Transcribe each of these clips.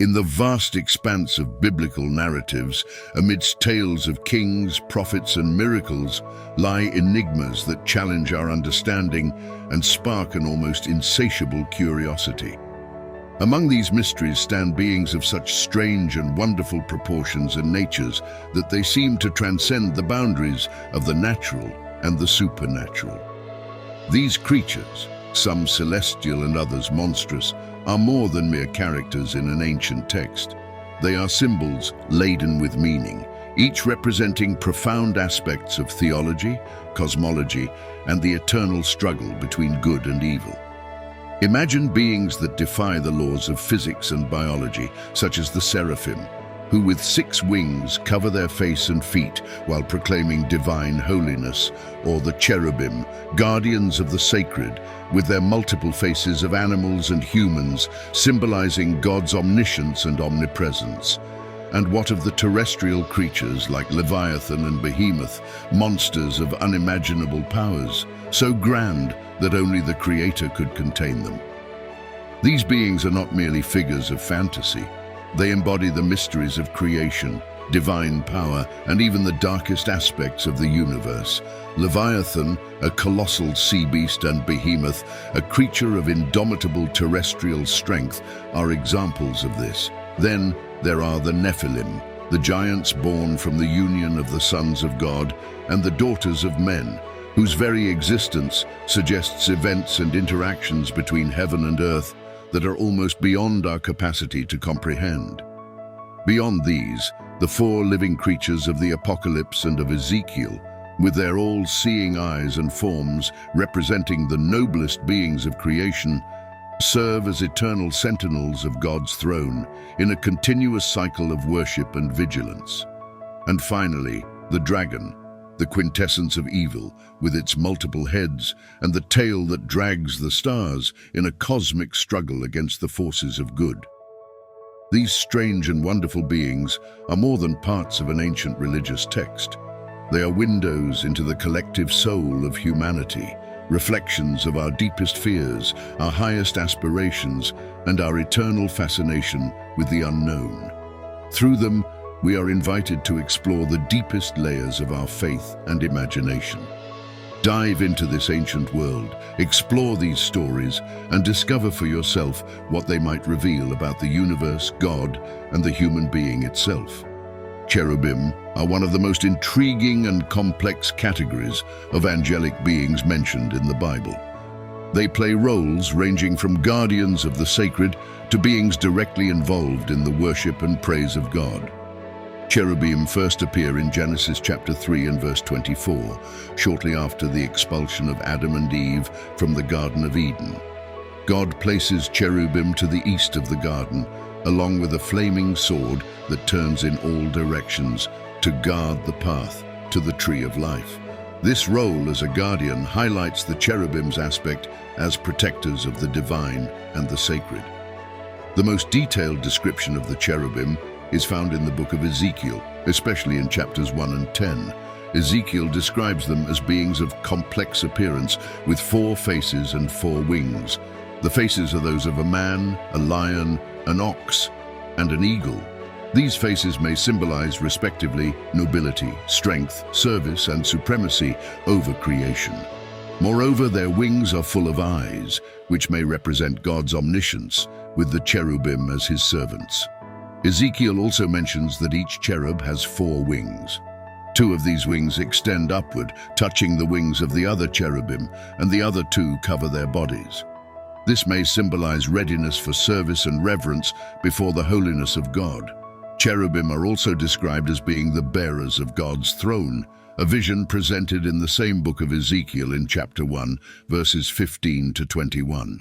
In the vast expanse of biblical narratives, amidst tales of kings, prophets, and miracles, lie enigmas that challenge our understanding and spark an almost insatiable curiosity. Among these mysteries stand beings of such strange and wonderful proportions and natures that they seem to transcend the boundaries of the natural and the supernatural. These creatures, some celestial and others monstrous, are more than mere characters in an ancient text. They are symbols laden with meaning, each representing profound aspects of theology, cosmology, and the eternal struggle between good and evil. Imagine beings that defy the laws of physics and biology, such as the seraphim, who with 6 wings cover their face and feet while proclaiming divine holiness, or the cherubim, guardians of the sacred, with their multiple faces of animals and humans, symbolizing God's omniscience and omnipresence. And what of the terrestrial creatures like Leviathan and Behemoth, monsters of unimaginable powers, so grand that only the Creator could contain them? These beings are not merely figures of fantasy. They embody the mysteries of creation, divine power, and even the darkest aspects of the universe. Leviathan, a colossal sea beast, and Behemoth, a creature of indomitable terrestrial strength, are examples of this. Then there are the Nephilim, the giants born from the union of the sons of God and the daughters of men, whose very existence suggests events and interactions between heaven and earth that are almost beyond our capacity to comprehend. Beyond these, the 4 living creatures of the Apocalypse and of Ezekiel, with their all-seeing eyes and forms representing the noblest beings of creation, serve as eternal sentinels of God's throne in a continuous cycle of worship and vigilance. And finally, the dragon, the quintessence of evil, with its multiple heads and the tail that drags the stars in a cosmic struggle against the forces of good. These strange and wonderful beings are more than parts of an ancient religious text. They are windows into the collective soul of humanity, reflections of our deepest fears, our highest aspirations, and our eternal fascination with the unknown. Through them, we are invited to explore the deepest layers of our faith and imagination. Dive into this ancient world, explore these stories, and discover for yourself what they might reveal about the universe, God, and the human being itself. Cherubim are one of the most intriguing and complex categories of angelic beings mentioned in the Bible. They play roles ranging from guardians of the sacred to beings directly involved in the worship and praise of God. Cherubim first appear in Genesis chapter 3 and verse 24, shortly after the expulsion of Adam and Eve from the Garden of Eden. God places cherubim to the east of the garden, along with a flaming sword that turns in all directions to guard the path to the tree of life. This role as a guardian highlights the cherubim's aspect as protectors of the divine and the sacred. The most detailed description of the cherubim is found in the book of Ezekiel, especially in chapters 1 and 10. Ezekiel describes them as beings of complex appearance with 4 faces and 4 wings. The faces are those of a man, a lion, an ox, and an eagle. These faces may symbolize, respectively, nobility, strength, service, and supremacy over creation. Moreover, their wings are full of eyes, which may represent God's omniscience, with the cherubim as his servants. Ezekiel also mentions that each cherub has 4 wings. 2 of these wings extend upward, touching the wings of the other cherubim, and the other 2 cover their bodies. This may symbolize readiness for service and reverence before the holiness of God. Cherubim are also described as being the bearers of God's throne, a vision presented in the same book of Ezekiel in chapter 1, verses 15 to 21.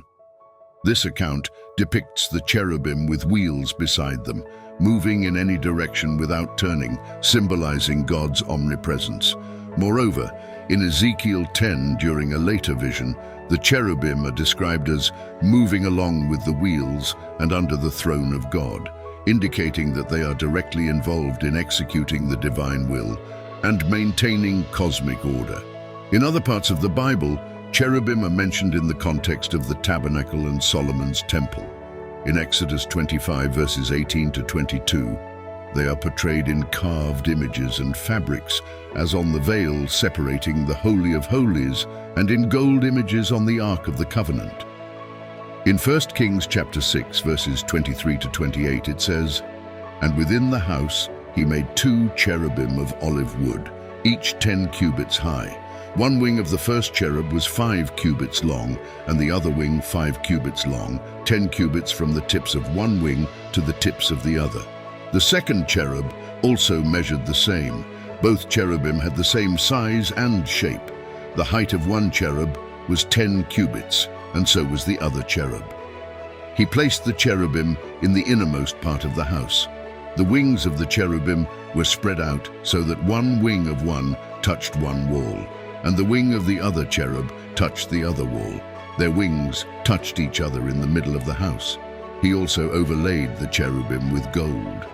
This account depicts the cherubim with wheels beside them, moving in any direction without turning, symbolizing God's omnipresence. Moreover, in Ezekiel 10, during a later vision, the cherubim are described as moving along with the wheels and under the throne of God, indicating that they are directly involved in executing the divine will and maintaining cosmic order. In other parts of the Bible, cherubim are mentioned in the context of the tabernacle and Solomon's temple. In Exodus 25 verses 18 to 22, they are portrayed in carved images and fabrics, as on the veil separating the Holy of Holies, and in gold images on the Ark of the Covenant. In 1 Kings chapter 6 verses 23 to 28 it says, "And within the house he made 2 cherubim of olive wood, each 10 cubits high. One wing of the first cherub was 5 cubits long, and the other wing 5 cubits long, 10 cubits from the tips of one wing to the tips of the other. The second cherub also measured the same. Both cherubim had the same size and shape. The height of one cherub was 10 cubits, and so was the other cherub. He placed the cherubim in the innermost part of the house. The wings of the cherubim were spread out so that one wing of one touched one wall, and the wing of the other cherub touched the other wall. Their wings touched each other in the middle of the house. He also overlaid the cherubim with gold."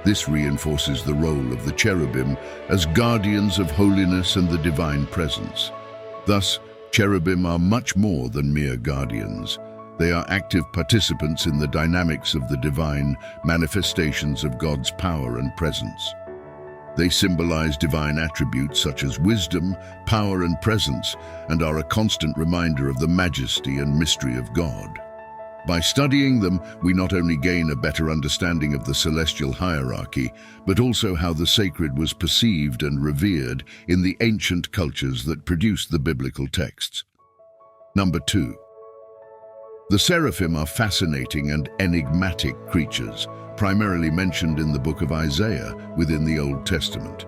This reinforces the role of the cherubim as guardians of holiness and the divine presence. Thus, cherubim are much more than mere guardians. They are active participants in the dynamics of the divine manifestations of God's power and presence. They symbolize divine attributes such as wisdom, power, and presence, and are a constant reminder of the majesty and mystery of God. By studying them, we not only gain a better understanding of the celestial hierarchy, but also how the sacred was perceived and revered in the ancient cultures that produced the biblical texts. Number 2. The seraphim are fascinating and enigmatic creatures, primarily mentioned in the book of Isaiah within the Old Testament.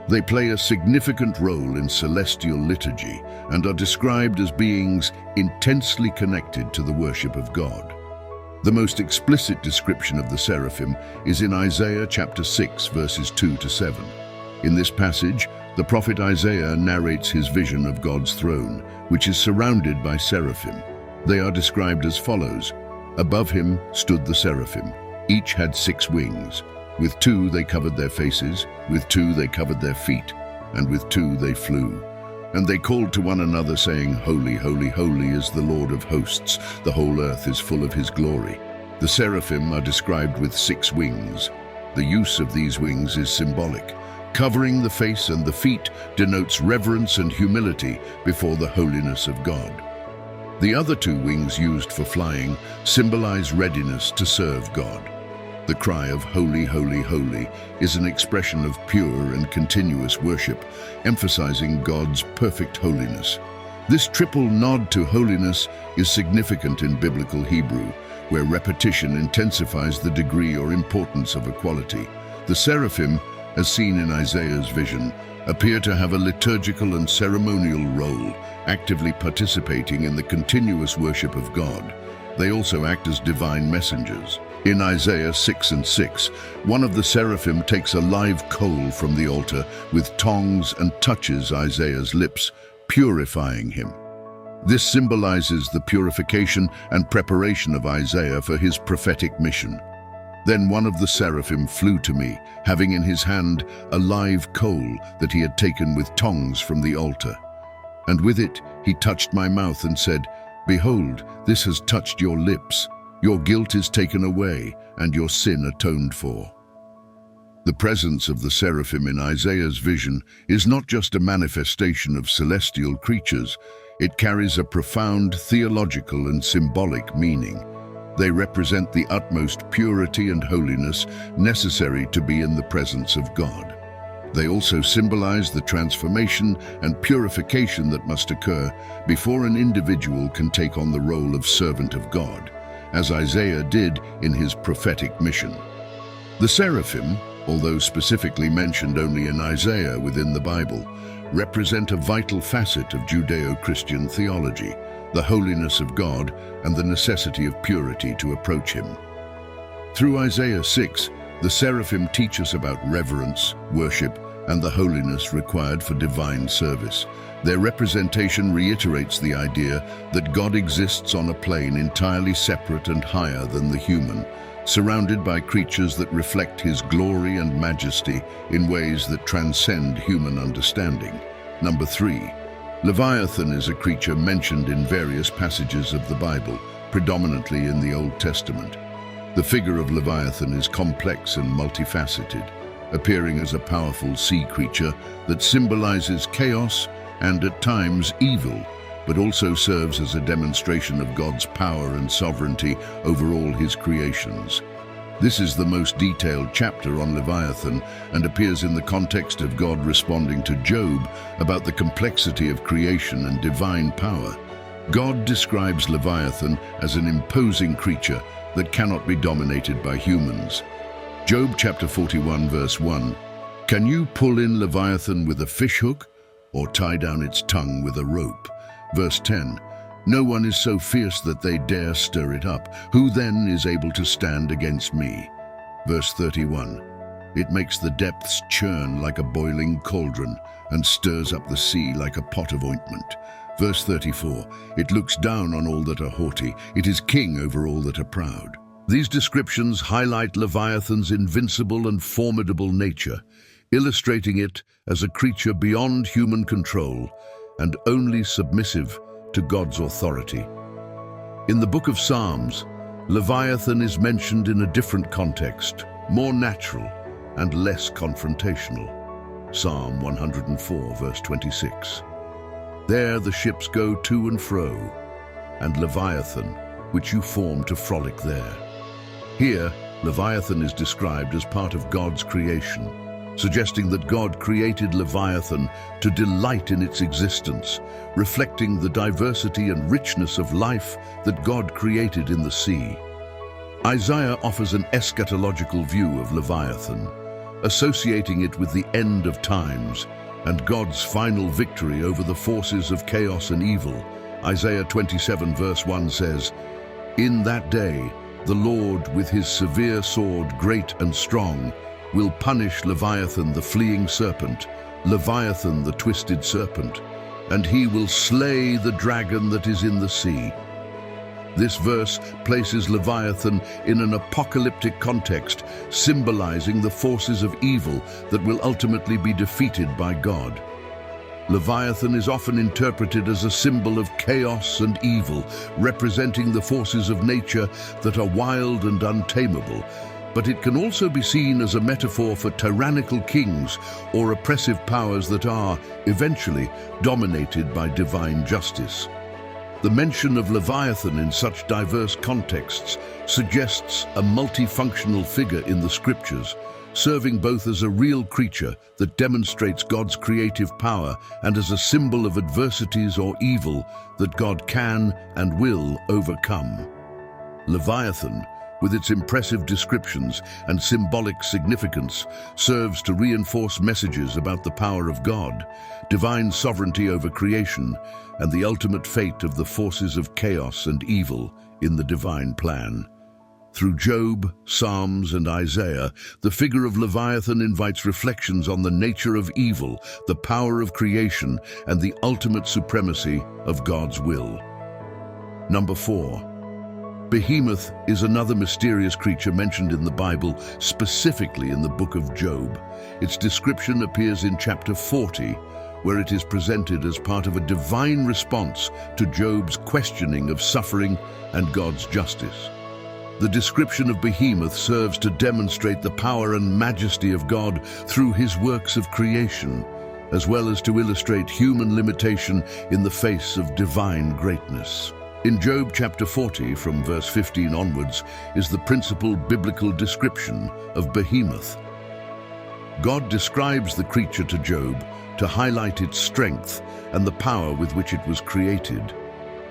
They play a significant role in celestial liturgy and are described as beings intensely connected to the worship of God. The most explicit description of the seraphim is in Isaiah chapter 6 verses 2 to 7. In this passage, the prophet Isaiah narrates his vision of God's throne, which is surrounded by seraphim. They are described as follows. Above him stood the seraphim. Each had 6 wings. With 2 they covered their faces, with 2 they covered their feet, and with 2 they flew. And they called to one another, saying, "Holy, holy, holy is the Lord of hosts. The whole earth is full of his glory." The seraphim are described with 6 wings. The use of these wings is symbolic. Covering the face and the feet denotes reverence and humility before the holiness of God. The other 2 wings used for flying symbolize readiness to serve God. The cry of "Holy, holy, holy" is an expression of pure and continuous worship, emphasizing God's perfect holiness. This triple nod to holiness is significant in biblical Hebrew, where repetition intensifies the degree or importance of a quality. The seraphim, as seen in Isaiah's vision, appear to have a liturgical and ceremonial role, actively participating in the continuous worship of God. They also act as divine messengers. In Isaiah 6 and 6, one of the seraphim takes a live coal from the altar with tongs and touches Isaiah's lips, purifying him. This symbolizes the purification and preparation of Isaiah for his prophetic mission. Then one of the seraphim flew to me, having in his hand a live coal that he had taken with tongs from the altar. And with it he touched my mouth and said, "Behold, this has touched your lips. Your guilt is taken away, and your sin atoned for." The presence of the seraphim in Isaiah's vision is not just a manifestation of celestial creatures, it carries a profound theological and symbolic meaning. They represent the utmost purity and holiness necessary to be in the presence of God. They also symbolize the transformation and purification that must occur before an individual can take on the role of servant of God, as Isaiah did in his prophetic mission. The seraphim, although specifically mentioned only in Isaiah within the Bible, represent a vital facet of Judeo-Christian theology, the holiness of God and the necessity of purity to approach him. Through Isaiah 6, the seraphim teach us about reverence, worship, and the holiness required for divine service. Their representation reiterates the idea that God exists on a plane entirely separate and higher than the human, surrounded by creatures that reflect his glory and majesty in ways that transcend human understanding. Number 3. Leviathan is a creature mentioned in various passages of the Bible, predominantly in the Old Testament. The figure of Leviathan is complex and multifaceted, appearing as a powerful sea creature that symbolizes chaos and, at times, evil, but also serves as a demonstration of God's power and sovereignty over all his creations. This is the most detailed chapter on Leviathan and appears in the context of God responding to Job about the complexity of creation and divine power. God describes Leviathan as an imposing creature that cannot be dominated by humans. Job chapter 41 verse 1, "Can you pull in Leviathan with a fishhook or tie down its tongue with a rope?" Verse 10, "No one is so fierce that they dare stir it up. Who then is able to stand against me?" Verse 31, "It makes the depths churn like a boiling cauldron and stirs up the sea like a pot of ointment." Verse 34, "It looks down on all that are haughty. It is king over all that are proud." These descriptions highlight Leviathan's invincible and formidable nature, illustrating it as a creature beyond human control and only submissive to God's authority. In the book of Psalms, Leviathan is mentioned in a different context, more natural and less confrontational. Psalm 104, verse 26. "There the ships go to and fro, and Leviathan, which you form to frolic there." Here, Leviathan is described as part of God's creation, suggesting that God created Leviathan to delight in its existence, reflecting the diversity and richness of life that God created in the sea. Isaiah offers an eschatological view of Leviathan, associating it with the end of times and God's final victory over the forces of chaos and evil. Isaiah 27 verse 1 says, "In that day, the Lord with his severe sword, great and strong, will punish Leviathan the fleeing serpent, Leviathan the twisted serpent, and he will slay the dragon that is in the sea." This verse places Leviathan in an apocalyptic context, symbolizing the forces of evil that will ultimately be defeated by God. Leviathan is often interpreted as a symbol of chaos and evil, representing the forces of nature that are wild and untamable. But it can also be seen as a metaphor for tyrannical kings or oppressive powers that are, eventually, dominated by divine justice. The mention of Leviathan in such diverse contexts suggests a multifunctional figure in the scriptures, serving both as a real creature that demonstrates God's creative power and as a symbol of adversities or evil that God can and will overcome. Leviathan, with its impressive descriptions and symbolic significance, serves to reinforce messages about the power of God, divine sovereignty over creation, and the ultimate fate of the forces of chaos and evil in the divine plan. Through Job, Psalms, and Isaiah, the figure of Leviathan invites reflections on the nature of evil, the power of creation, and the ultimate supremacy of God's will. Number 4. Behemoth is another mysterious creature mentioned in the Bible, specifically in the book of Job. Its description appears in chapter 40, where it is presented as part of a divine response to Job's questioning of suffering and God's justice. The description of Behemoth serves to demonstrate the power and majesty of God through his works of creation, as well as to illustrate human limitation in the face of divine greatness. In Job chapter 40, from verse 15 onwards, is the principal biblical description of Behemoth. God describes the creature to Job to highlight its strength and the power with which it was created,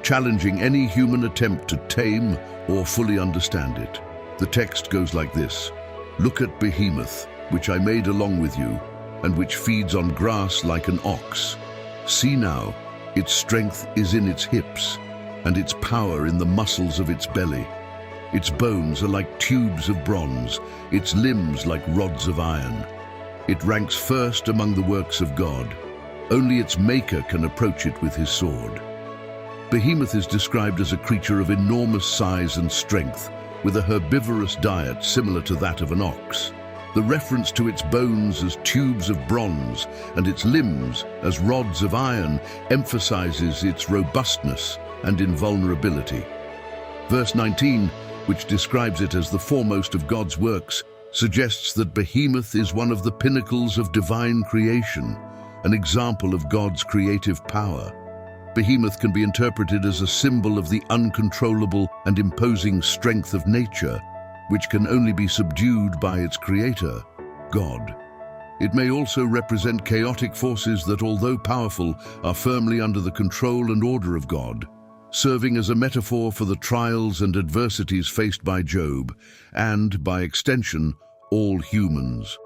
challenging any human attempt to tame or fully understand it. The text goes like this: "Look at Behemoth, which I made along with you, and which feeds on grass like an ox. See now, its strength is in its hips, and its power in the muscles of its belly. Its bones are like tubes of bronze, its limbs like rods of iron. It ranks first among the works of God. Only its maker can approach it with his sword." Behemoth is described as a creature of enormous size and strength, with a herbivorous diet similar to that of an ox. The reference to its bones as tubes of bronze and its limbs as rods of iron emphasizes its robustness and invulnerability. Verse 19, which describes it as the foremost of God's works, suggests that Behemoth is one of the pinnacles of divine creation, an example of God's creative power. Behemoth can be interpreted as a symbol of the uncontrollable and imposing strength of nature, which can only be subdued by its creator, God. It may also represent chaotic forces that, although powerful, are firmly under the control and order of God, serving as a metaphor for the trials and adversities faced by Job and, by extension, all humans.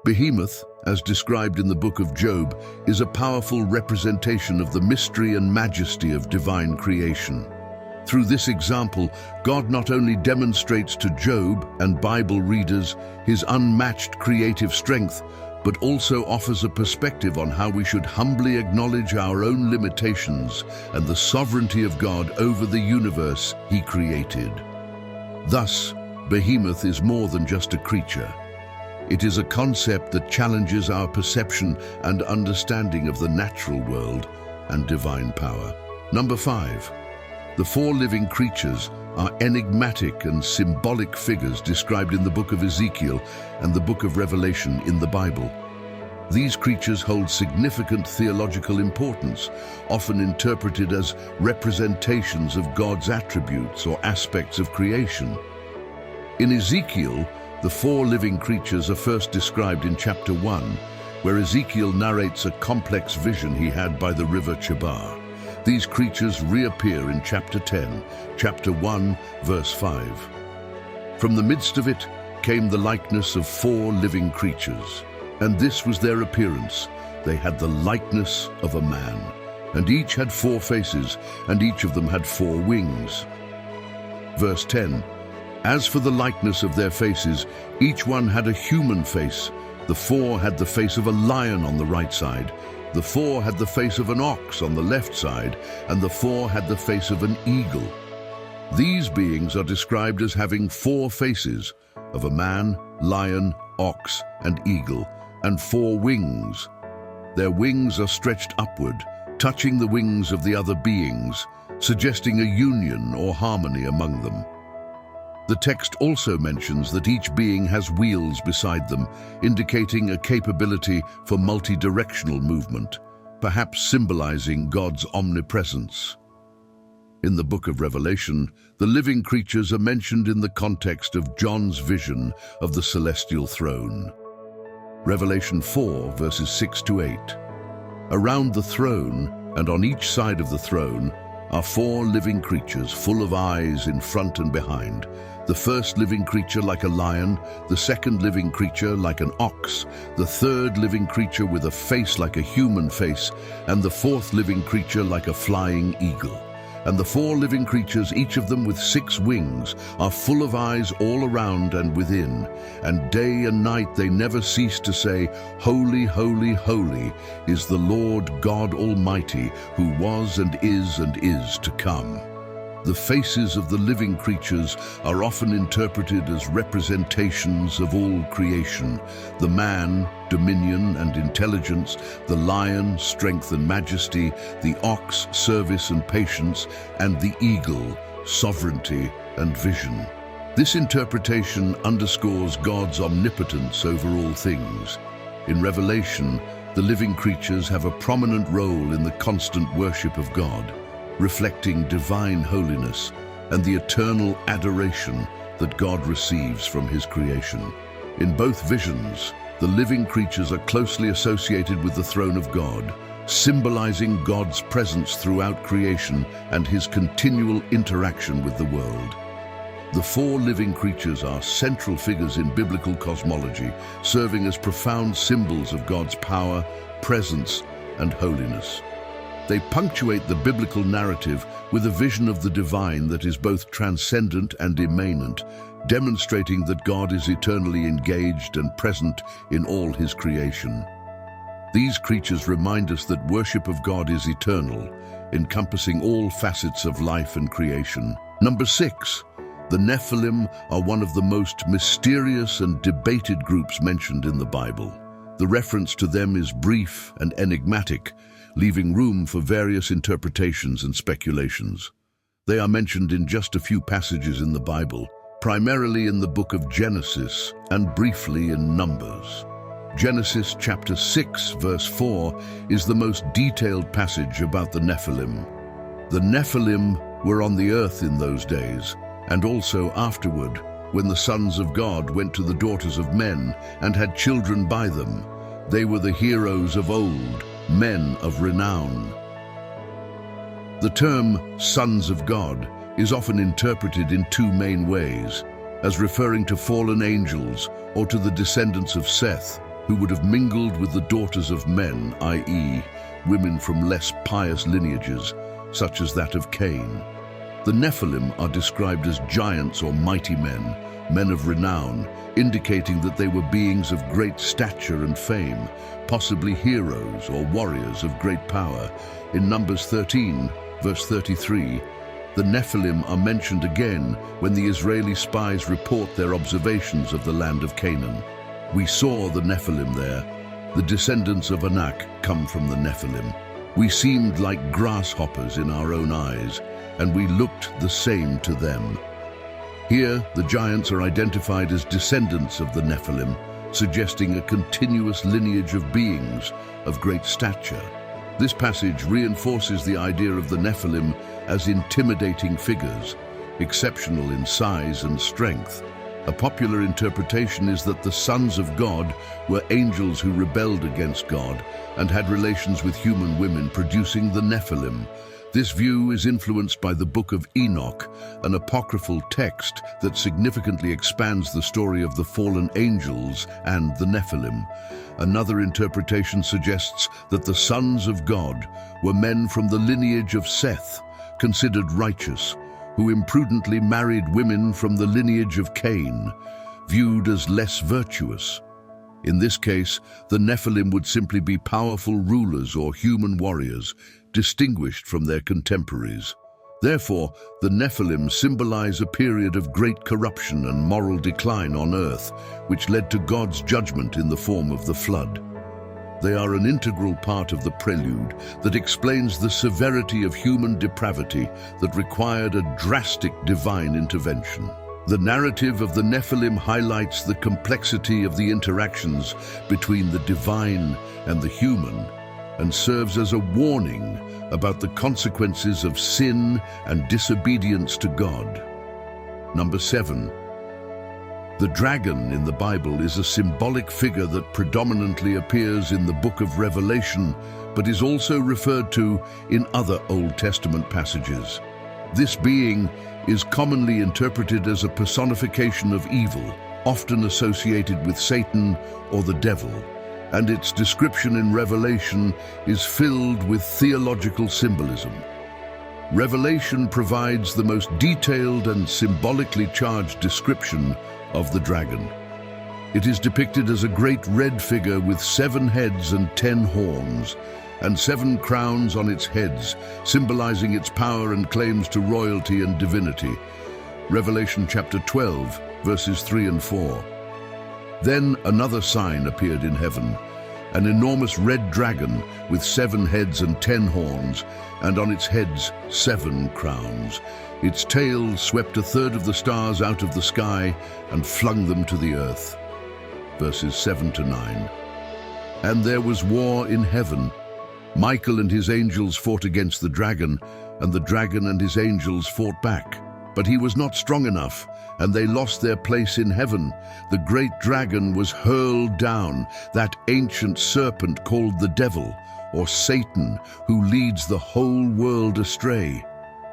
Behemoth, as described in the book of Job, is a powerful representation of the mystery and majesty of divine creation. Through this example, God not only demonstrates to Job and Bible readers his unmatched creative strength, but also offers a perspective on how we should humbly acknowledge our own limitations and the sovereignty of God over the universe He created. Thus, Behemoth is more than just a creature. It is a concept that challenges our perception and understanding of the natural world and divine power. Number 5. The 4 living creatures are enigmatic and symbolic figures described in the book of Ezekiel and the book of Revelation in the Bible. These creatures hold significant theological importance, often interpreted as representations of God's attributes or aspects of creation. In Ezekiel, the 4 living creatures are first described in chapter 1, where Ezekiel narrates a complex vision he had by the river Chebar. These creatures reappear in chapter 10, chapter 1, verse 5. From the midst of it came the likeness of 4 living creatures, and this was their appearance. They had the likeness of a man, and each had 4 faces, and each of them had 4 wings. Verse 10. As for the likeness of their faces, each one had a human face. The 4 had the face of a lion on the right side, the 4 had the face of an ox on the left side, and the 4 had the face of an eagle. These beings are described as having 4 faces, of a man, lion, ox, and eagle, and 4 wings. Their wings are stretched upward, touching the wings of the other beings, suggesting a union or harmony among them. The text also mentions that each being has wheels beside them, indicating a capability for multi-directional movement, perhaps symbolizing God's omnipresence. In the book of Revelation, the living creatures are mentioned in the context of John's vision of the celestial throne. Revelation 4, verses 6 to 8. Around the throne, and on each side of the throne, are 4 living creatures full of eyes in front and behind. The first living creature like a lion, the second living creature like an ox, the third living creature with a face like a human face, and the 4th living creature like a flying eagle. And the 4 living creatures, each of them with 6 wings, are full of eyes all around and within, and day and night they never cease to say, "Holy, holy, holy is the Lord God Almighty, who was and is to come." The faces of the living creatures are often interpreted as representations of all creation: the man, dominion and intelligence; the lion, strength and majesty; the ox, service and patience; and the eagle, sovereignty and vision. This interpretation underscores God's omnipotence over all things. In Revelation, the living creatures have a prominent role in the constant worship of God, reflecting divine holiness and the eternal adoration that God receives from His creation. In both visions, the living creatures are closely associated with the throne of God, symbolizing God's presence throughout creation and His continual interaction with the world. The 4 living creatures are central figures in biblical cosmology, serving as profound symbols of God's power, presence, and holiness. They punctuate the biblical narrative with a vision of the divine that is both transcendent and immanent, demonstrating that God is eternally engaged and present in all His creation. These creatures remind us that worship of God is eternal, encompassing all facets of life and creation. Number 6. The Nephilim are one of the most mysterious and debated groups mentioned in the Bible. The reference to them is brief and enigmatic, leaving room for various interpretations and speculations. They are mentioned in just a few passages in the Bible, primarily in the book of Genesis and briefly in Numbers. Genesis chapter 6, verse 4 is the most detailed passage about the Nephilim. The Nephilim were on the earth in those days, and also afterward, when the sons of God went to the daughters of men and had children by them. They were the heroes of old, men of renown. The term sons of God is often interpreted in two main ways, as referring to fallen angels or to the descendants of Seth, who would have mingled with the daughters of men, i.e., women from less pious lineages, such as that of Cain. The Nephilim are described as giants or mighty men, men of renown, indicating that they were beings of great stature and fame, possibly heroes or warriors of great power. In Numbers 13, verse 33, the Nephilim are mentioned again when the Israeli spies report their observations of the land of Canaan. We saw the Nephilim there. The descendants of Anak come from the Nephilim. We seemed like grasshoppers in our own eyes, and we looked the same to them. Here, the giants are identified as descendants of the Nephilim, suggesting a continuous lineage of beings of great stature. This passage reinforces the idea of the Nephilim as intimidating figures, exceptional in size and strength. A popular interpretation is that the sons of God were angels who rebelled against God and had relations with human women, producing the Nephilim. This view is influenced by the Book of Enoch, an apocryphal text that significantly expands the story of the fallen angels and the Nephilim. Another interpretation suggests that the sons of God were men from the lineage of Seth, considered righteous, who imprudently married women from the lineage of Cain, viewed as less virtuous. In this case, the Nephilim would simply be powerful rulers or human warriors, distinguished from their contemporaries. Therefore, the Nephilim symbolize a period of great corruption and moral decline on earth, which led to God's judgment in the form of the flood. They are an integral part of the prelude that explains the severity of human depravity that required a drastic divine intervention. The narrative of the Nephilim highlights the complexity of the interactions between the divine and the human, and serves as a warning about the consequences of sin and disobedience to God. Number 7. The dragon in the Bible is a symbolic figure that predominantly appears in the book of Revelation, but is also referred to in other Old Testament passages. This being is commonly interpreted as a personification of evil, often associated with Satan or the devil, and its description in Revelation is filled with theological symbolism. Revelation provides the most detailed and symbolically charged description of the dragon. It is depicted as a great red figure with 7 heads and 10 horns, and 7 crowns on its heads, symbolizing its power and claims to royalty and divinity. Revelation chapter 12, verses 3 and 4. Then another sign appeared in heaven, an enormous red dragon with 7 heads and 10 horns, and on its heads 7 crowns. Its tail swept 1/3 of the stars out of the sky and flung them to the earth. Verses 7 to 9. And there was war in heaven. Michael and his angels fought against the dragon, and the dragon and his angels fought back. But he was not strong enough, and they lost their place in heaven. The great dragon was hurled down, that ancient serpent called the devil, or Satan, who leads the whole world astray.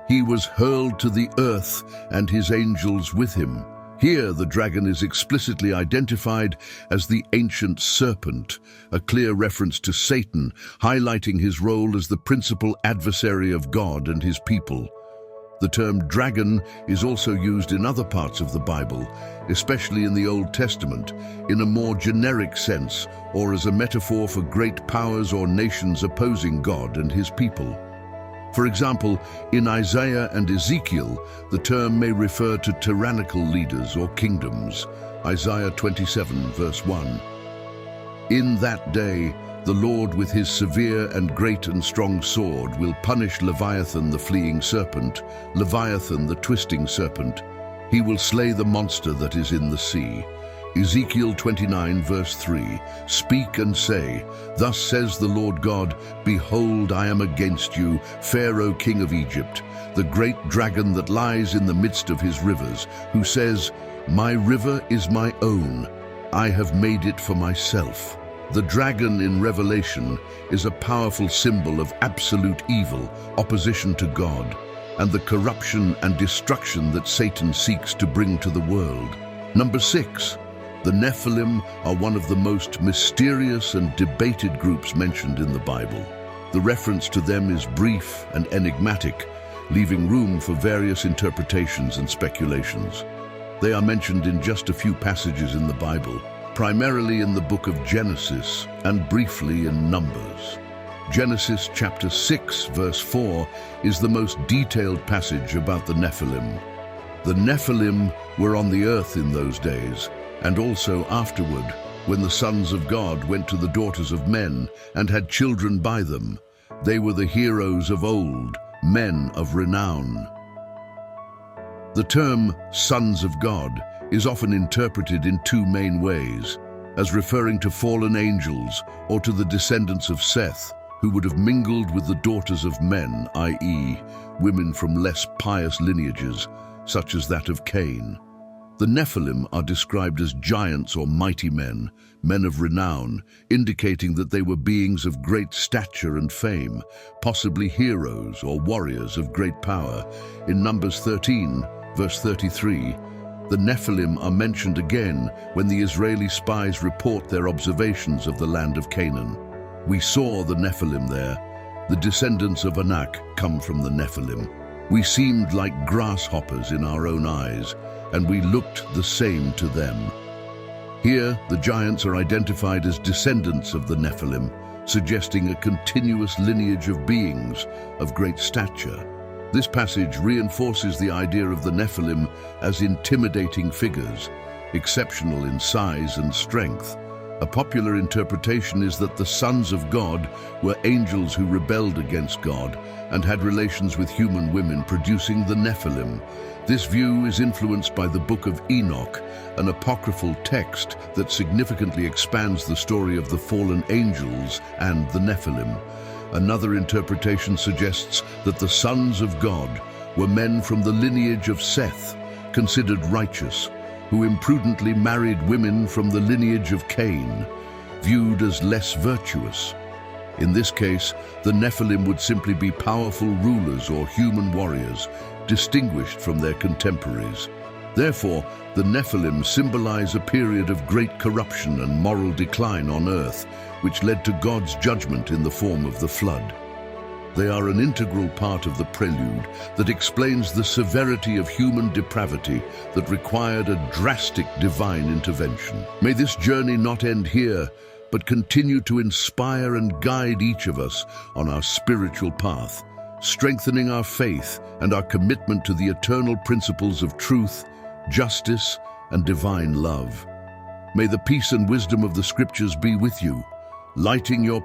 He was hurled to the earth, and his angels with him. Here, the dragon is explicitly identified as the ancient serpent, a clear reference to Satan, highlighting his role as the principal adversary of God and his people. The term dragon is also used in other parts of the Bible, especially in the Old Testament, in a more generic sense, or as a metaphor for great powers or nations opposing God and his people. For example, in Isaiah and Ezekiel, the term may refer to tyrannical leaders or kingdoms. Isaiah 27, verse 1. In that day, The Lord with his severe and great and strong sword will punish Leviathan the fleeing serpent, Leviathan the twisting serpent. He will slay the monster that is in the sea. Ezekiel 29 verse 3, Speak and say, Thus says the Lord God, Behold, I am against you, Pharaoh king of Egypt, the great dragon that lies in the midst of his rivers, who says, My river is my own, I have made it for myself. The dragon in Revelation is a powerful symbol of absolute evil, opposition to God, and the corruption and destruction that Satan seeks to bring to the world. Number 6. The Nephilim are one of the most mysterious and debated groups mentioned in the Bible. The reference to them is brief and enigmatic, leaving room for various interpretations and speculations. They are mentioned in just a few passages in the Bible, primarily in the book of Genesis and briefly in Numbers. Genesis chapter 6 verse 4 is the most detailed passage about the Nephilim. The Nephilim were on the earth in those days, and also afterward, when the sons of God went to the daughters of men and had children by them. They were the heroes of old, men of renown. The term sons of God is often interpreted in two main ways, as referring to fallen angels or to the descendants of Seth, who would have mingled with the daughters of men, i.e., women from less pious lineages, such as that of Cain. The Nephilim are described as giants or mighty men, men of renown, indicating that they were beings of great stature and fame, possibly heroes or warriors of great power. In Numbers 13, verse 33, the Nephilim are mentioned again when the Israeli spies report their observations of the land of Canaan. We saw the Nephilim there. The descendants of Anak come from the Nephilim. We seemed like grasshoppers in our own eyes, and we looked the same to them. Here, the giants are identified as descendants of the Nephilim, suggesting a continuous lineage of beings of great stature. This passage reinforces the idea of the Nephilim as intimidating figures, exceptional in size and strength. A popular interpretation is that the sons of God were angels who rebelled against God and had relations with human women, producing the Nephilim. This view is influenced by the Book of Enoch, an apocryphal text that significantly expands the story of the fallen angels and the Nephilim. Another interpretation suggests that the sons of God were men from the lineage of Seth, considered righteous, who imprudently married women from the lineage of Cain, viewed as less virtuous. In this case, the Nephilim would simply be powerful rulers or human warriors, distinguished from their contemporaries. Therefore, the Nephilim symbolize a period of great corruption and moral decline on earth, which led to God's judgment in the form of the flood. They are an integral part of the prelude that explains the severity of human depravity that required a drastic divine intervention. May this journey not end here, but continue to inspire and guide each of us on our spiritual path, strengthening our faith and our commitment to the eternal principles of truth, justice, and divine love. May the peace and wisdom of the Scriptures be with you, lighting your